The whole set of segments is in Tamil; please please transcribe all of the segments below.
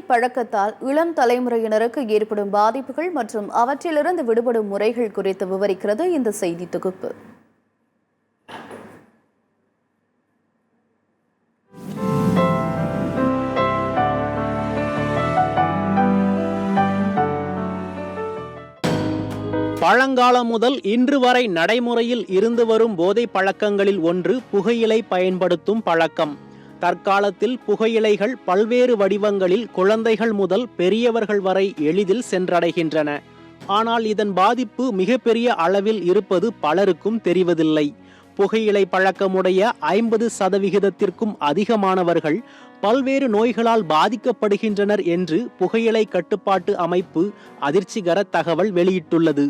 பழக்கத்தால் இளம் தலைமுறையினருக்கு ஏற்படும் பாதிப்புகள் மற்றும் அவற்றிலிருந்து விடுபடும் முறைகள் குறித்து விவரிக்கிறது இந்த செய்தி தொகுப்பு. பழங்காலம் முதல் இன்று வரை நடைமுறையில் இருந்து வரும் போதை பழக்கங்களில் ஒன்று புகையிலை பயன்படுத்தும் பழக்கம். தற்காலத்தில் புகையிலைகள் பல்வேறு வடிவங்களில் குழந்தைகள் முதல் பெரியவர்கள் வரை எளிதில் சென்றடைகின்றன. ஆனால் இதன் பாதிப்பு மிகப்பெரிய அளவில் இருப்பது பலருக்கும் தெரிவதில்லை. புகையிலை பழக்கமுடைய 50% அதிகமானவர்கள் பல்வேறு நோய்களால் பாதிக்கப்படுகின்றனர் என்று புகையிலை கட்டுப்பாட்டு அமைப்பு அதிர்ச்சிகர தகவல் வெளியிட்டுள்ளது.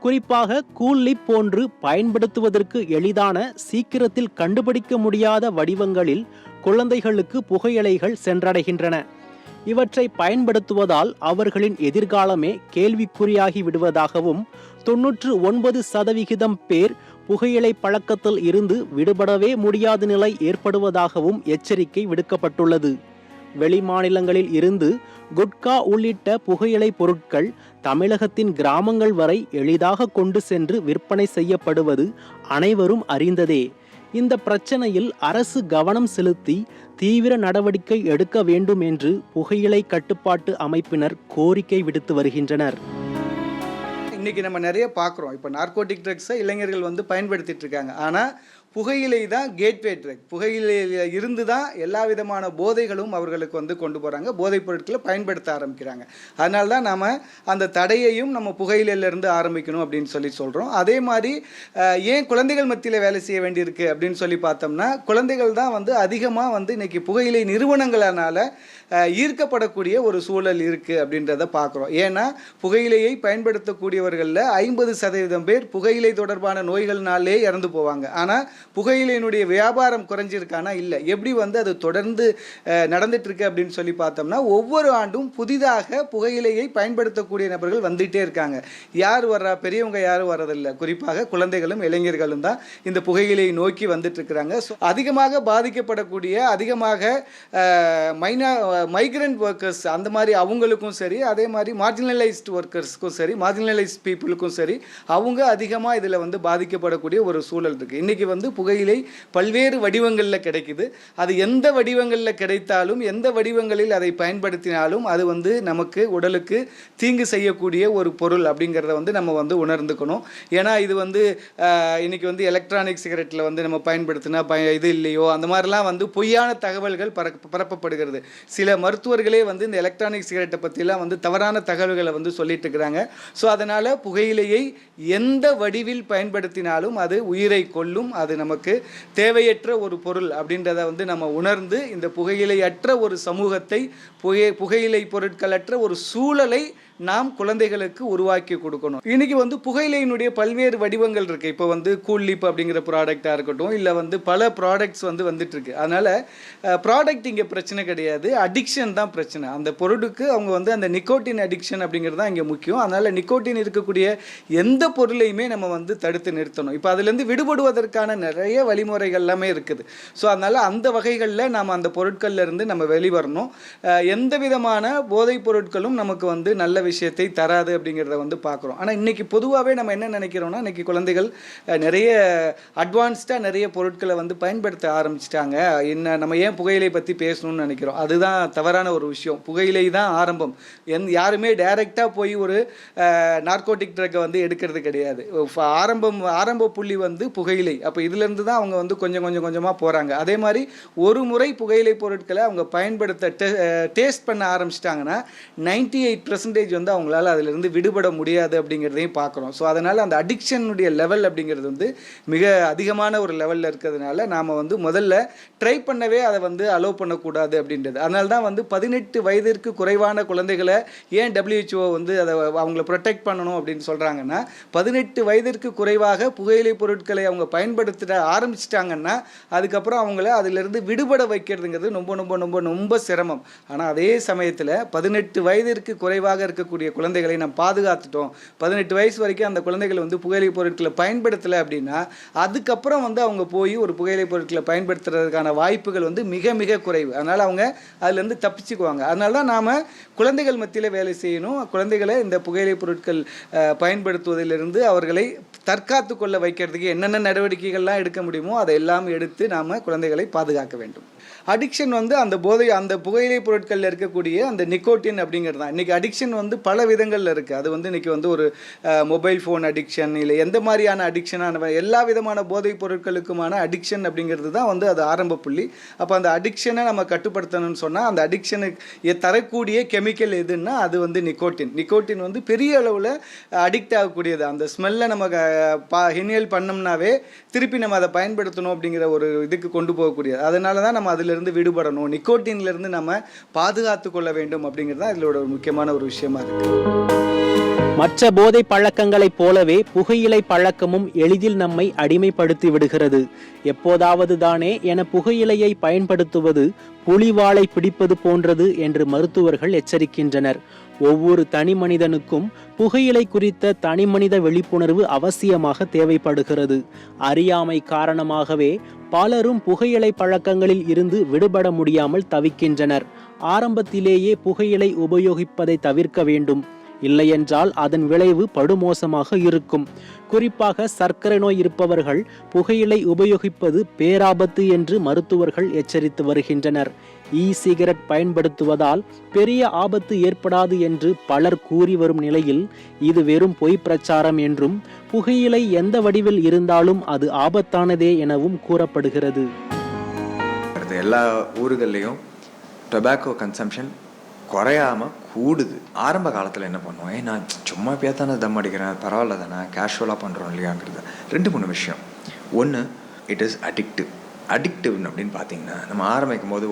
குறிப்பாக கூல்லிப் போன்று பயன்படுத்துவதற்கு எளிதான, சீக்கிரத்தில் கண்டுபிடிக்க முடியாத வடிவங்களில் குழந்தைகளுக்கு புகையிலைகள் சென்றடைகின்றன. இவற்றை பயன்படுத்துவதால் அவர்களின் எதிர்காலமே கேள்விக்குறியாகி விடுவதாகவும் 99% பேர் புகையிலை பழக்கத்தில் இருந்து விடுபடவே முடியாத நிலை ஏற்படுவதாகவும் எச்சரிக்கை விடுக்கப்பட்டுள்ளது. வெளிமாநிலங்களில் இருந்து குட்கா உள்ளிட்ட புகையிலை பொருட்கள் தமிழகத்தின் கிராமங்கள் வரை எளிதாக கொண்டு சென்று விற்பனை செய்யப்படுவது அனைவரும் அறிந்ததே. இந்த பிரச்சனையில் அரசு கவனம் செலுத்தி தீவிர நடவடிக்கை எடுக்க வேண்டும் என்று புகையிலை கட்டுப்பாட்டு அமைப்பினர் கோரிக்கை விடுத்து வருகின்றனர். இன்றைக்கி நம்ம நிறைய பார்க்குறோம். இப்போ நார்கோட்டிக் ட்ரக்ஸை இளைஞர்கள் பயன்படுத்திட்டு இருக்காங்க. ஆனால் புகையிலை தான் கேட்வே ட்ரக். புகையிலையில் இருந்து தான் எல்லா விதமான போதைகளும் அவர்களுக்கு கொண்டு போகிறாங்க, போதைப் பொருட்களை பயன்படுத்த ஆரம்பிக்கிறாங்க. அதனால தான் நாம் அந்த தடையையும் நம்ம புகையிலையிலேருந்து ஆரம்பிக்கணும் அப்படின்னு சொல்கிறோம். அதே மாதிரி ஏன் குழந்தைகள் மத்தியில் வேலை செய்ய வேண்டியிருக்கு அப்படின்னு சொல்லி பார்த்தோம்னா, குழந்தைகள் தான் அதிகமாக இன்றைக்கி புகையிலை நிறுவனங்களால் ஈர்க்கப்படக்கூடிய ஒரு சூழல் இருக்குது அப்படின்றத பார்க்குறோம். ஏன்னா புகையிலையை பயன்படுத்தக்கூடியவர்களில் 50% பேர் புகையிலை தொடர்பான நோய்கள்னாலே இறந்து போவாங்க. ஆனால் புகையிலையினுடைய வியாபாரம் குறைஞ்சிருக்கானா? இல்லை. எப்படி அது தொடர்ந்து நடந்துட்டு இருக்கு அப்படின்னு சொல்லி பார்த்தோம்னா, ஒவ்வொரு ஆண்டும் புதிதாக புகையிலையை பயன்படுத்தக்கூடிய நபர்கள் வந்துகிட்டே இருக்காங்க. யார் வர்றா? பெரியவங்க யாரும் வர்றதில்லை. குறிப்பாக குழந்தைகளும் இளைஞர்களும் தான் இந்த புகையிலையை நோக்கி வந்துட்டு இருக்கிறாங்க. அதிகமாக பாதிக்கப்படக்கூடிய, அதிகமாக மைக்ரண்ட் ஒர்க்கர்ஸ் அந்த மாதிரி அவங்களுக்கும் சரி, அதே மாதிரி மார்ஜினலைஸ்ட் ஒர்க்கர்ஸ்க்கும் சரி, மார்ஜினலைஸ்ட் பீப்புளுக்கும் சரி, அவங்க அதிகமாக இதில் பாதிக்கப்படக்கூடிய ஒரு சூழல் இருக்குது. இன்றைக்கி புகையிலை பல்வேறு வடிவங்களில் கிடைக்குது. அது எந்த வடிவங்களில் கிடைத்தாலும், எந்த வடிவங்களில் அதை பயன்படுத்தினாலும் அது நமக்கு உடலுக்கு தீங்கு செய்யக்கூடிய ஒரு பொருள் அப்படிங்கிறத நம்ம உணர்ந்துக்கணும். ஏன்னா இது இன்னைக்கு எலக்ட்ரானிக் சிகரெட்டில் நம்ம பயன்படுத்தினா இது இல்லையோ, அந்த மாதிரிலாம் பொய்யான தகவல்கள் பரப்பப்படுகிறது. சில மருத்துவர்களே இந்த எலக்ட்ரானிக் சிகரெட்டை பற்றிலாம் தவறான தகவல்களை சொல்லிட்டு இருக்கிறாங்க. ஸோ அதனால் புகையிலையை எந்த வடிவில் பயன்படுத்தினாலும் அது உயிரை கொல்லும், அது நமக்கு தேவையற்ற ஒரு பொருள் அப்படின்றத நம்ம உணர்ந்து இந்த புகையிலையற்ற ஒரு சமூகத்தை, புகையிலை பொருட்களற்ற ஒரு சூழலை நாம் குழந்தைகளுக்கு உருவாக்கி கொடுக்கணும். இன்னைக்கு புகையிலையினுடைய பல்வேறு வடிவங்கள் இருக்குது. இப்போ கூல்லிப் அப்படிங்கிற ப்ராடக்டாக இருக்கட்டும், இல்லை பல ப்ராடக்ட்ஸ் வந்துட்டு இருக்கு. அதனால் ப்ராடக்ட் இங்கே பிரச்சனை கிடையாது, அடிக்ஷன் தான் பிரச்சனை. அந்த பொருளுக்கு அவங்க அந்த நிக்கோட்டின் அடிக்ஷன் அப்படிங்கிறது தான் இங்கே முக்கியம். அதனால் நிக்கோட்டின் இருக்கக்கூடிய எந்த பொருளையுமே நம்ம தடுத்து நிறுத்தணும். இப்போ அதுலேருந்து விடுபடுவதற்கான நிறைய வழிமுறைகள் எல்லாமே இருக்குது. ஸோ அதனால் அந்த வகைகளில் நாம் அந்த பொருட்கள்லேருந்து நம்ம வெளிவரணும். எந்த விதமான போதைப் பொருட்களும் நமக்கு நல்ல விஷயத்தை தராது அப்படிங்கிறத பார்க்குறோம். ஆனால் இன்றைக்கி பொதுவாகவே நம்ம என்ன நினைக்கிறோம்னா, இன்றைக்கி குழந்தைகள் நிறைய அட்வான்ஸ்டாக நிறைய பொருட்களை பயன்படுத்த ஆரம்பிச்சிட்டாங்க. நம்ம ஏன் புகையிலை பற்றி பேசணும்னு நினைக்கிறோம். அதுதான் தவறான ஒரு விஷயம். புகையிலை தான் ஆரம்பம். யாருமே டைரெக்டாக போய் ஒரு நார்கோட்டிக் ட்ரக்கை எடுக்கிறது கிடையாது. ஆரம்ப புள்ளி புகையிலை. அப்போ இதுலேருந்து தான் அவங்க கொஞ்சமாக போகிறாங்க. அதே மாதிரி ஒரு முறை புகையிலை பொருட்களை அவங்க பயன்படுத்த டேஸ்ட் பண்ண ஆரம்பிச்சிட்டாங்கன்னா 98% அவங்களால அதிலிருந்து விடுபட முடியாது அப்படிங்கிறதையும் பார்க்குறோம். ஸோ அதனால் அந்த அடிக்ஷனுடைய லெவல் அப்படிங்கிறது மிக அதிகமான ஒரு லெவலில் இருக்கிறதுனால நாம் முதல்ல ட்ரை பண்ணவே அதை அலோவ் பண்ணக்கூடாது அப்படின்றது. அதனால தான் 18 வயதிற்கு குறைவான குழந்தைகளை ஏன் WHO அதை அவங்கள ப்ரொடெக்ட் பண்ணணும் அப்படின்னு சொல்கிறாங்கன்னா, 18 வயதிற்கு குறைவாக புகையிலை பொருட்களை அவங்க பயன்படுத்தின ஆரம்பிச்சிட்டாங்கன்னா அதுக்கப்புறம் அவங்கள அதிலிருந்து விடுபட வைக்கிறதுங்கிறது ரொம்ப ரொம்ப ரொம்ப ரொம்ப சிரமம். ஆனால் அதே சமயத்தில் 18 வயதிற்கு குறைவாக இருக்கக்கூடிய குழந்தைகளை நம்ம பாதுகாத்துட்டோம், 18 வயசு வரைக்கும் அந்த குழந்தைகள் வந்து புகையிலை பொருட்களை பயன்படுத்தலை அப்படின்னா அதுக்கப்புறம் வந்து அவங்க போய் ஒரு புகையிலை பொருட்களை பயன்படுத்துறதுக்கான வாய்ப்புகள் வந்து மிக மிக குறைவு. அதனால் அவங்க அதுலேருந்து தப்பிச்சுக்குவாங்க. அதனால தான் நாம் குழந்தைகள் மத்தியில் வேலை செய்யணும். குழந்தைகளை இந்த புகையிலை பொருட்கள் பயன்படுத்துவதிலிருந்து அவர்களை தற்காத்து கொள்ள வைக்கிறதுக்கு என்னென்ன நடவடிக்கைகள்லாம் எடுக்க முடியுமோ அதை எல்லாம் எடுத்து நாம் குழந்தைகளை பாதுகாக்க வேண்டும். அடிக்ஷன் வந்து அந்த புகையிலை பொருட்களில் இருக்கக்கூடிய அந்த நிக்கோட்டின் அப்படிங்கிறது தான். இன்றைக்கி அடிக்ஷன் வந்து பல விதங்களில் இருக்குது. அது வந்து இன்றைக்கி வந்து ஒரு மொபைல் ஃபோன் அடிக்ஷன், இல்லை எந்த மாதிரியான அடிக்ஷனான எல்லா விதமான போதைப் பொருட்களுக்குமான அடிக்ஷன் அப்படிங்கிறது தான் வந்து அது ஆரம்ப புள்ளி. அப்போ அந்த அடிக்ஷனை நம்ம கட்டுப்படுத்தணும்னு சொன்னால் அந்த அடிக்ஷனுக்கு தரக்கூடிய கெமிக்கல் எதுன்னா அது வந்து நிக்கோட்டின். நிக்கோட்டின் வந்து பெரிய அளவில் அடிக்ட் ஆகக்கூடியது. அந்த ஸ்மெல்லை நம்ம இன்ஹேல் பண்ணோம்னாவே திருப்பி நம்ம அதை பயன்படுத்தணும் அப்படிங்கிற ஒரு இதுக்கு கொண்டு போகக்கூடியது. அதனால தான் நம்ம அதிலிருந்து விடுபடணும், நிக்கோட்டின்லேருந்து நம்ம பாதுகாத்து கொள்ள வேண்டும் அப்படிங்கிறது தான் இதோட ஒரு முக்கியமான ஒரு விஷயமா இருக்குது. மற்ற போதை பழக்கங்களைப் போலவே புகையிலை பழக்கமும் எளிதில் நம்மை அடிமைப்படுத்தி விடுகிறது. எப்போதாவது தானே என புகையிலையை பயன்படுத்துவது புலிவாலை பிடிப்பது போன்றது என்று மருத்துவர்கள் எச்சரிக்கின்றனர். ஒவ்வொரு தனி மனிதனுக்கும் புகையிலை குறித்த தனிமனித விழிப்புணர்வு அவசியமாக தேவைப்படுகிறது. அறியாமை காரணமாகவே பலரும் புகையிலை பழக்கங்களில் இருந்து விடுபட முடியாமல் தவிக்கின்றனர். ஆரம்பத்திலேயே புகையிலை உபயோகிப்பதை தவிர்க்க வேண்டும். இல்லையென்றால் அதன் விளைவு படுமோசமாக இருக்கும். குறிப்பாக சர்க்கரை நோய் இருப்பவர்கள் புகையிலை உபயோகிப்பது பேராபத்து என்று மருத்துவர்கள் எச்சரித்து வருகின்றனர். சிகரெட் பயன்படுத்துவதால் பெரிய ஆபத்து ஏற்படாது என்று பலர் கூறி வரும் நிலையில் இது வெறும் பொய் பிரச்சாரம் என்றும் புகையிலை எந்த வடிவில் இருந்தாலும் அது ஆபத்தானதே எனவும் கூறப்படுகிறது. எல்லா ஊர்கள்லையும் டொபாக்கோ கன்சம்ஷன் குறையாமல் கூடுது. ஆரம்ப காலத்தில் என்ன பண்ணுவோம், நான் சும்மா பேத்தானே தம் அடிக்கிறேன், பரவாயில்ல தானே, கேஷுவலாக பண்ணுறோம் இல்லையாங்கிறது 2-3 விஷயம். ஒன்று, இட் இஸ் அடிக்டிவ்னு அப்படின்னு பார்த்தீங்கன்னா நம்ம ஆரம்பிக்கும் போது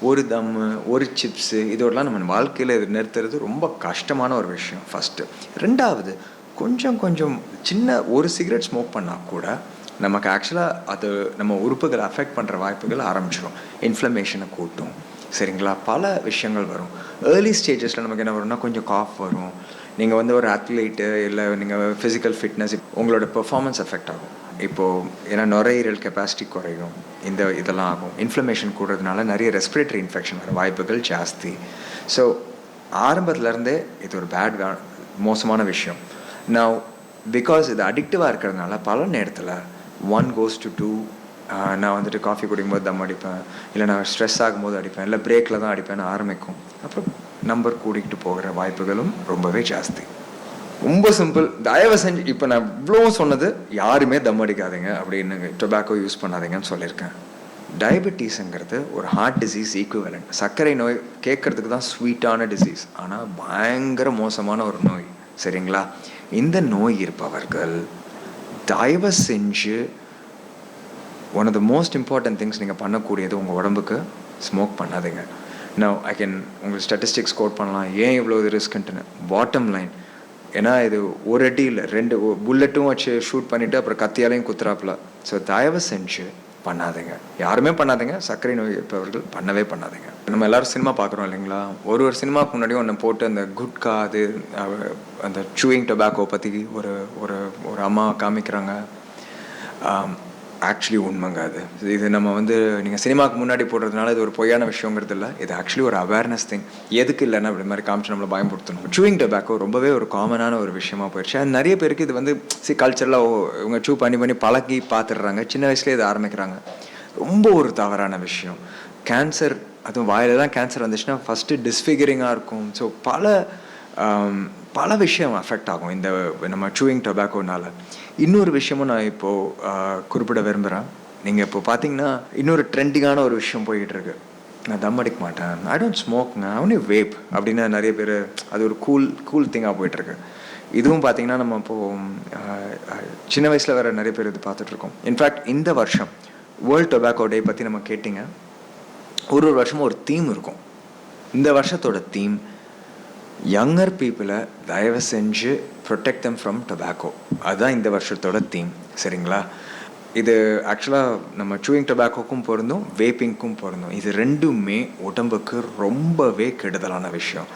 ஒரு தம்மு, ஒரு சிப்ஸு, இதோடலாம் நம்ம வாழ்க்கையில் இது நிறுத்துறது ரொம்ப கஷ்டமான ஒரு விஷயம் ஃபஸ்ட்டு. 2வது, கொஞ்சம் சின்ன ஒரு சிகரெட் ஸ்மோக் பண்ணால் கூட நமக்கு ஆக்சுவலாக அது நம்ம உறுப்புகளை அஃபெக்ட் பண்ணுற வாய்ப்புகள் ஆரம்பிச்சிடும். இன்ஃப்ளமேஷனை கூட்டும், சரிங்களா, பல விஷயங்கள் வரும். ஏர்லி ஸ்டேஜஸில் நமக்கு என்ன வரும்னா கொஞ்சம் காஃப் வரும். நீங்கள் வந்து ஒரு அத்லீட்டு இல்லை நீங்கள் ஃபிசிக்கல் ஃபிட்னஸ், உங்களோட பெர்ஃபார்மன்ஸ் அஃபெக்ட் ஆகும். இப்போது ஏன்னா நுரையீரல் கெப்பாசிட்டி குறையும், இதெல்லாம் ஆகும். இன்ஃப்ளமேஷன் கூடுறதுனால நிறைய ரெஸ்பிரேட்டரி இன்ஃபெக்ஷன் வர வாய்ப்புகள் ஜாஸ்தி. ஸோ ஆரம்பத்துலேருந்தே இது ஒரு மோசமான விஷயம். நான் பிகாஸ் இது அடிக்டிவாக இருக்கிறதுனால பல நேரத்தில் 1 goes to 2. நான் வந்துட்டு காஃபி குடிக்கும்போது தம் அடிப்பேன், இல்லை நான் ஸ்ட்ரெஸ் ஆகும்போது அடிப்பேன், இல்லை பிரேக்கில் தான் அடிப்பேன்னு ஆரம்பிக்கும். அப்புறம் நம்பர் கூட்டிகிட்டு போகிற வாய்ப்புகளும் ரொம்பவே ஜாஸ்தி. ரொம்ப சிம்பிள், தயவு செஞ்சு இப்போ நான் இவ்வளோ சொன்னது யாருமே தம் அடிக்காதீங்க அப்படின்னு, டொபாக்கோ யூஸ் பண்ணாதீங்கன்னு சொல்லியிருக்கேன். டயபெட்டிஸுங்கிறது ஒரு ஹார்ட் டிசீஸ் ஈக்குவலண்ட். சர்க்கரை நோய் கேட்குறதுக்கு தான் ஸ்வீட்டான டிசீஸ், ஆனால் பயங்கர மோசமான ஒரு நோய், சரிங்களா. இந்த நோய் இருப்பவர்கள் தயவு செஞ்சு one of the most important things நீங்கள் பண்ணக்கூடியது உங்கள் உடம்புக்கு ஸ்மோக் பண்ணாதீங்க. நான் உங்களுக்கு ஸ்டாட்டிஸ்டிக்ஸ் கோட் பண்ணலாம் ஏன் இவ்வளோ இது ரிஸ்க்குன்ட்டுன்னு. பாட்டம் லைன், ஏன்னா இது ஒரு அடி இல்லை 2 புல்லட்டும் வச்சு ஷூட் பண்ணிவிட்டு அப்புறம் கத்தியாலையும் குத்துறாப்புல. ஸோ தயவு செஞ்சு பண்ணாதீங்க, யாருமே பண்ணாதீங்க. சர்க்கரை நோய் இருப்பவர்கள் பண்ணவே பண்ணாதீங்க. நம்ம எல்லோரும் சினிமா பார்க்குறோம் இல்லைங்களா, ஒரு சினிமாவுக்கு முன்னாடியும் ஒன்று போட்டு அந்த குட்கா அது அந்த சூயிங் டொபாக்கோ பற்றி ஒரு அம்மா காமிக்கிறாங்க. ஆக்சுவலி உண்மைங்க அது. இது நம்ம வந்து நீங்கள் சினிமாவுக்கு முன்னாடி போடுறதுனால இது ஒரு பொய்யான விஷயங்கிறது இல்லை, இது ஆக்சுவலி ஒரு அவேர்னஸ் திங். எதுக்கு இல்லைன்னா இப்படி மாதிரி காமிச்சு நம்மளை பயன்படுத்தணும். சூயிங் டொபாக்கோ ரொம்பவே ஒரு காமனான ஒரு விஷயமா போயிடுச்சு. அது நிறைய பேருக்கு இது வந்து கல்ச்சரலாக இவங்க சூ பண்ணி பழகி பார்த்துடுறாங்க, சின்ன வயசுலேயே இதை ஆரம்பிக்கிறாங்க. ரொம்ப ஒரு தவறான விஷயம். கேன்சர், அதுவும் வாயில தான் கேன்சர் வந்துச்சுன்னா ஃபஸ்ட்டு டிஸ்ஃபிகரிங்காக இருக்கும். ஸோ பல விஷயம் அஃபெக்ட் ஆகும் இந்த நம்ம சூயிங் டொபாக்கோனால. இன்னொரு விஷயமும் நான் இப்போது குறிப்பிட விரும்புகிறேன். நீங்கள் இப்போ பார்த்தீங்கன்னா இன்னொரு ட்ரெண்டிங்கான ஒரு விஷயம் போய்கிட்டு இருக்கு. நான் தம் அடிக்க மாட்டேன், ஐ டோன்ட் ஸ்மோக்ங்க, ஒன்லி வேப் அப்படின்னு நிறைய பேர் அது ஒரு கூல் திங்காக போயிட்டுருக்கு. இதுவும் பார்த்தீங்கன்னா நம்ம இப்போது சின்ன வயசில் வேறு நிறைய பேர் இது பார்த்துட்ருக்கோம். இன்ஃபேக்ட் இந்த வருஷம் வேர்ல்ட் டொபாக்கோ டே பற்றி நம்ம கேட்டிங்க, ஒரு வருஷமும் ஒரு தீம் இருக்கும். இந்த வருஷத்தோட தீம் யங்கர் பீப்புளை தயவு செஞ்சு ப்ரொடெக்ட் தம் ஃப்ரம் டொபாக்கோ. அதுதான் இந்த வருஷத்தோட தீம், சரிங்களா. இது ஆக்சுவலாக நம்ம சூயிங் டொபாக்கோக்கும் பொருந்தும், வேப்பிங்க்கும் பொருந்தும். இது ரெண்டுமே உடம்புக்கு ரொம்பவே கெடுதலான விஷயம்.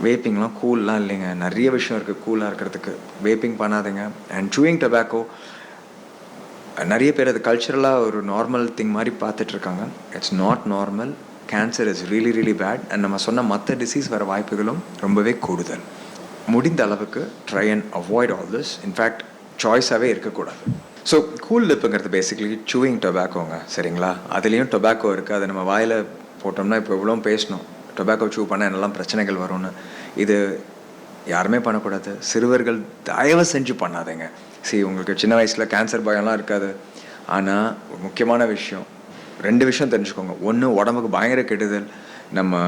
வேப்பிங்லாம் கூல்லாம் இல்லைங்க, நிறைய விஷயம் இருக்குது கூலாக இருக்கிறதுக்கு. வேப்பிங் பண்ணாதீங்க. அண்ட் சூயிங் டொபாக்கோ நிறைய பேர் அது கல்ச்சுரலாக ஒரு நார்மல் திங் மாதிரி பார்த்துட்ருக்காங்க. It's not normal. Cancer is really really bad. And நம்ம சொன்ன மற்ற டிசீஸ் வர வாய்ப்புகளும் ரொம்பவே கூடுதல். முடிந்த அளவுக்கு try and avoid all this. In fact சாய்ஸாகவே இருக்கக்கூடாது. ஸோ கூல் லிப்புங்கிறது பேசிக்கலி சூயிங் டொபாக்கோங்க, சரிங்களா? அதுலேயும் டொபாக்கோ இருக்குது. அதை நம்ம வாயில் போட்டோம்னா இப்போ எவ்வளோ பேசணும் டொபாக்கோ சூ பண்ணால் என்னெல்லாம் பிரச்சனைகள் வரும்னு. இது யாருமே பண்ணக்கூடாது. சிறுவர்கள் தயவு செஞ்சு பண்ணாதீங்க. உங்களுக்கு சின்ன வயசில் கேன்சர் பயம்லாம் இருக்காது. ஆனால் முக்கியமான விஷயம் 2 விஷயம் தெரிஞ்சுக்கோங்க. ஒன்று, உடம்புக்கு பயங்கர கெடுதல் நம்ம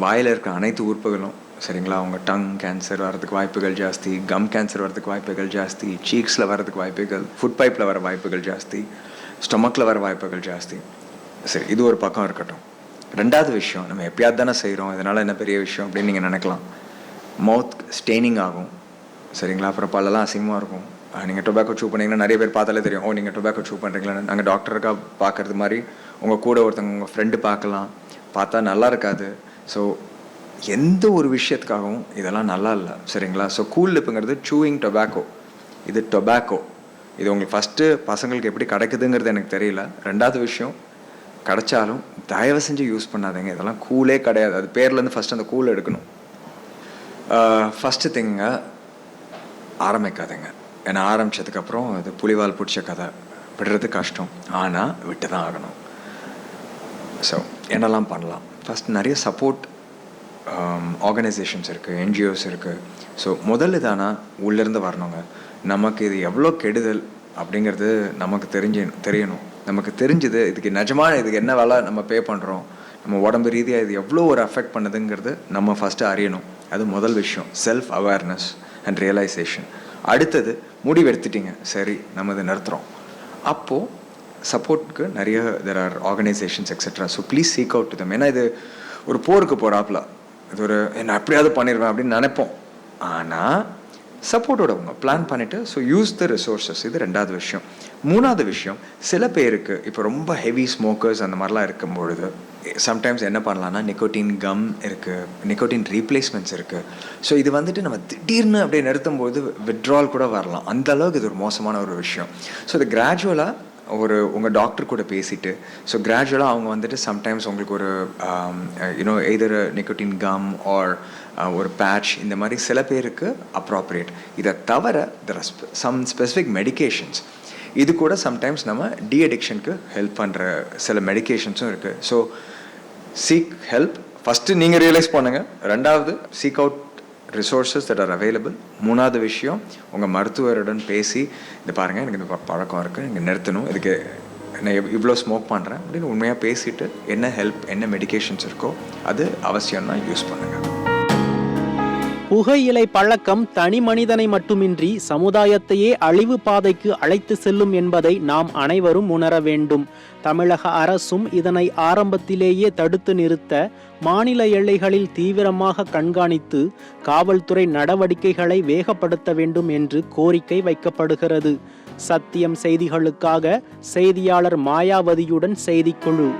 வாயில் இருக்க அனைத்து உறுப்புகளும், சரிங்களா? அவங்க டங் கேன்சர் வரதுக்கு வாய்ப்புகள் ஜாஸ்தி, கம் கேன்சர் வரதுக்கு வாய்ப்புகள் ஜாஸ்தி, சீக்ஸில் வரதுக்கு வாய்ப்புகள், ஃபுட் பைப்பில் வர வாய்ப்புகள் ஜாஸ்தி, ஸ்டொமக்கில் வர வாய்ப்புகள் ஜாஸ்தி. சரி, இது ஒரு பக்கம் இருக்கட்டும். 2வது விஷயம், நம்ம எப்பயாவது தானே செய்கிறோம், இதனால் என்ன பெரிய விஷயம் அப்படின்னு நீங்கள் நினைக்கலாம். மவுத் ஸ்டெய்னிங் ஆகும், சரிங்களா? அப்புறம் பல்லெல்லாம் அசிங்கமாக இருக்கும். நீங்கள் டொபாக்கோ சூ பண்ணிங்கன்னா நிறைய பேர் பார்த்தாலே தெரியும், நீங்கள் டொபாக்கோ சூ பண்ணுறீங்களா. நாங்கள் டாக்டருக்காக பார்க்குறது மாதிரி உங்கள் கூட ஒருத்தவங்க உங்கள் ஃப்ரெண்டு பார்க்கலாம், பார்த்தா நல்லா இருக்காது. ஸோ எந்த ஒரு விஷயத்துக்காகவும் இதெல்லாம் நல்லா இல்லை, சரிங்களா? ஸோ கூல் லிப்புங்கிறது சூயிங் டொபாக்கோ. இது டொபாக்கோ. இது உங்களுக்கு ஃபஸ்ட்டு பசங்களுக்கு எப்படி கிடைக்குதுங்கிறது எனக்கு தெரியல. 2வது விஷயம், கிடைச்சாலும் தயவு செஞ்சு யூஸ் பண்ணாதீங்க. இதெல்லாம் கூலே கிடையாது. அது பேர்லேருந்து ஃபஸ்ட்டு அந்த கூல் எடுக்கணும். ஃபஸ்ட்டு திங்க ஆரம்பிக்காதீங்க. ஏன்னா ஆரம்பித்ததுக்கப்புறம் அது புலிவால் பிடிச்ச கதை, விடுறது கஷ்டம். ஆனால் விட்டு தான் ஆகணும். ஸோ என்னெல்லாம் பண்ணலாம்? ஃபஸ்ட் நிறைய சப்போர்ட் ஆர்கனைசேஷன்ஸ் இருக்குது, என்ஜிஓஸ் இருக்குது. ஸோ முதல்ல தானா உள்ளேருந்து வரணுங்க. நமக்கு இது எவ்வளோ கெடுதல் அப்படிங்கிறது நமக்கு தெரியணும். நமக்கு தெரிஞ்சது இதுக்கு நிஜமான இதுக்கு என்ன வேலை நம்ம பே பண்ணுறோம், நம்ம உடம்பு ரீதியாக இது எவ்வளோ ஒரு அஃபெக்ட் பண்ணுதுங்கிறது நம்ம ஃபஸ்ட்டு அறியணும். அது முதல் விஷயம், செல்ஃப் அவேர்னஸ் அண்ட் ரியலைசேஷன். அடுத்தது, முடிவெடுத்துட்டிங்க, சரி நம்ம இதை நிறுத்துகிறோம். அப்போது சப்போர்ட்டுக்கு நிறைய there are organisations etcetera. So please seek out to them. ஏன்னா இது ஒரு போருக்கு போகிறாப்புல, இது ஒரு என்ன எப்படியாவது பண்ணிடுவேன் அப்படின்னு நினைப்போம். ஆனால் சப்போர்ட்டோட அவங்க பிளான் பண்ணிவிட்டு ஸோ யூஸ் த ரிசோர்ஸஸ். இது 2வது விஷயம். 3வது விஷயம், சில பேருக்கு இப்போ ரொம்ப ஹெவி ஸ்மோக்கர்ஸ் அந்த மாதிரிலாம் இருக்கும்பொழுது சம்டைம்ஸ் என்ன பண்ணலான்னா, நிக்கோட்டின் கம் இருக்குது, நிக்கோட்டின் ரீப்ளேஸ்மெண்ட்ஸ் இருக்குது. ஸோ இது வந்துட்டு நம்ம திடீர்னு அப்படியே நிறுத்தும்போது வித்ட்ரால் கூட வரலாம். அந்த அளவுக்கு இது ஒரு மோசமான ஒரு விஷயம். ஸோ இது கிராஜுவலாக உங்கள் டாக்டர் கூட பேசிட்டு, ஸோ கிராஜுவலாக அவங்க வந்துட்டு சம்டைம்ஸ் உங்களுக்கு ஒரு எய்தர் நிக்கோட்டின் கம் ஆர் ஒரு பேட்ச், இந்த மாதிரி சில பேருக்கு அப்ராப்ரியேட். இதை தவிர சம் ஸ்பெசிஃபிக் மெடிகேஷன்ஸ், இது கூட சம்டைம்ஸ் நம்ம அடிக்ஷனுக்கு ஹெல்ப் பண்ணுற சில மெடிகேஷன்ஸும் இருக்குது. So seek help. ஃபஸ்ட்டு நீங்கள் ரியலைஸ் பண்ணுங்கள். 2வது, seek out resources that are available. 3வது விஷயம், உங்கள் மருத்துவருடன் பேசி, இது பாருங்கள் எனக்கு இந்த பழக்கம் இருக்குது, நீங்கள் நிறுத்தணும், இதுக்கு நான் இவ்வளோ ஸ்மோக் பண்ணுறேன் அப்படின்னு உண்மையாக பேசிவிட்டு என்ன ஹெல்ப், என்ன மெடிகேஷன்ஸ் இருக்கோ அது அவசியம்னா யூஸ் பண்ணுங்கள். புகையிலை பழக்கம் தனி மனிதனை மட்டுமின்றி சமுதாயத்தையே அழிவு பாதைக்கு அழைத்து செல்லும் என்பதை நாம் அனைவரும் உணர வேண்டும். தமிழக அரசும் இதனை ஆரம்பத்திலேயே தடுத்து நிறுத்த மாநில எல்லைகளில் தீவிரமாக கண்காணித்து காவல்துறை நடவடிக்கைகளை வேகப்படுத்த வேண்டும் என்று கோரிக்கை வைக்கப்படுகிறது. சத்தியம் செய்திகளுக்காக செய்தியாளர் மாயாவதியுடன் செய்திக்குழு.